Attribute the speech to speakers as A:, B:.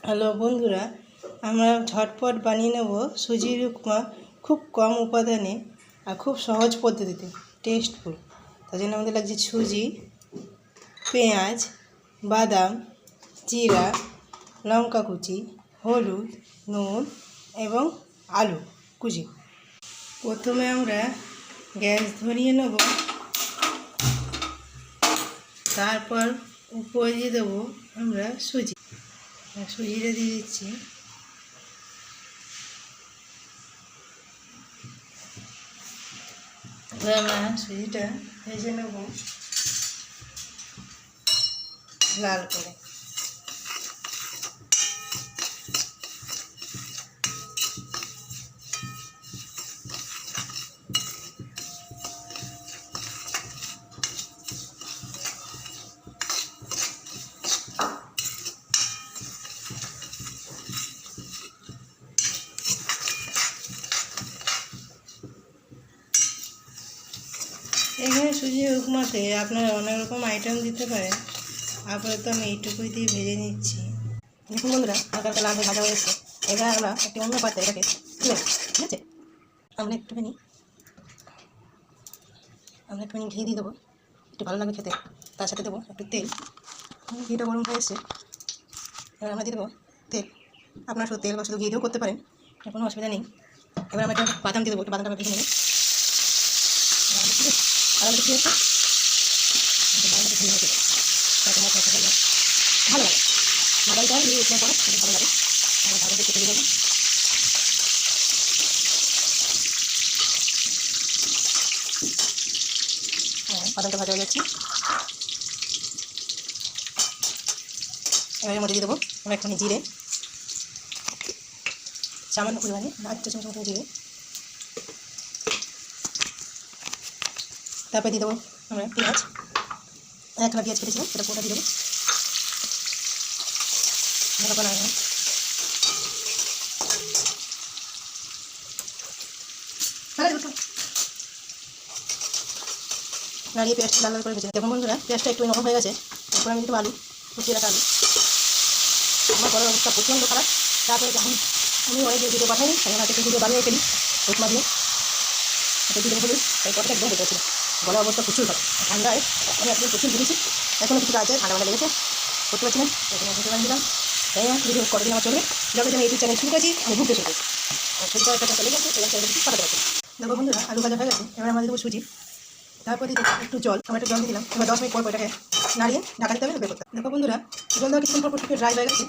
A: Hello বন্ধুরা, আমরা ঝটপট বানিয়ে নেব সুজির উপমা খুব কম উপাদানে আর খুব সহজ পদ্ধতিতে, টেস্টফুল। তার জন্য আমাদের লাগছে সুজি, পেঁয়াজ, বাদাম, জিরা, লঙ্কা কুচি, হলুদ, নুন এবং আলু কুচি। প্রথমে আমরা গ্যাস ধরিয়ে নেব, তারপর উপরে দিয়ে দেবো আমরা সুজিটা দিয়ে দিচ্ছি। এবার আমরা সুজিটা ভেজে নেব লাল করে। এখানে সুজির উপমাতে আপনারা অনেক রকম আইটেম দিতে পারেন, আপাতত আমি এইটুকুই দিয়ে ভেজে নিচ্ছি। দেখুন বন্ধুরা, হালকা লাল হয়ে ভাজা হয়েছে। এবার আমরা একটি অন্য পাত্রে এটাকে তুলে, ঠিক আছে, আমরা একটুখানি ঘি দিয়ে দেবো, একটু ভালো লাগবে খেতে। তার সাথে দেবো একটু তেল। ঘিটা গরম হয়ে এসছে, এবার আমরা দিয়ে দেবো তেল। আপনারা শুধু তেল বা শুধু ঘি দিয়েও করতে পারেন, কোনো অসুবিধা নেই। এবার আমরা একটা বাদাম দিয়ে দেবো, একটু বাদামটা ভেজে নেব। ভালো লাগে, বাদামটা দিয়ে উঠলে পরে ভালো লাগে। ভালো দেখতে দিয়ে দেবো। বাদামটা ভাজা হয়ে যাচ্ছে। এবার এর মধ্যে দিয়ে দেবো আমরা একটুখানি জিরে, সামান্য পরিমাণে 8 চামচ মতো জিরে। তারপরে দিয়ে দেবো আমরা পেঁয়াজ, একটা পেঁয়াজ কেটেছিলাম, সেটা পুরোটা দিয়ে দেবো। নাড়িয়ে পেঁয়াজটা লাল লাল করে ভেজে। দেখুন বন্ধুরা, পেঁয়াজটা একটু নরম হয়ে গেছে। এরপর আমি দিতে আলু, কুচিয়ে রাখা আলু। আমার ঘরের অবস্থা প্রচণ্ড খারাপ, তারপরে আমি অনেক ভিডিও পাঠাইনি, আমি হয়তো একটু ভিডিও বানিয়ে ফেলি উপমা দিয়ে। একটা ভিডিও বলি, তাই কথাটা একদম বেঁচে ছিল। গলার অবস্থা প্রচুর খারাপ, ঠান্ডায় আমি একদম প্রচুর ঘুরেছি। এখনও কিছু আছে, ঠান্ডা লেগেছে, করতে পারছি না। এখানে ভিডিও বানিয়ে দিলাম, তাই ভিডিও কতদিন আমার চলবে। যবে আমি ইউটিউব চ্যানেল শুরু করেছি, আমি ঘুরতে শুরু করেছি। শরীরটা একটা চলে গেছে, এবং চ্যানেল কিছু পাঠাতে পারছি। দেখো বন্ধুরা, আলু ভাজা হয়ে গেছে। এবার আমাদের দেবো সুজি, তারপর দিয়ে একটু জল। আমরা একটু জল দিয়ে দিলাম। এবার 10 মিনিট পর এটাকে নাড়িয়ে ঢাকা দিতে হবে, বের করতে হবে। দেখো বন্ধুরা, জল দেওয়া কিছুক্ষণ পর ড্রাই হয়ে গেছে।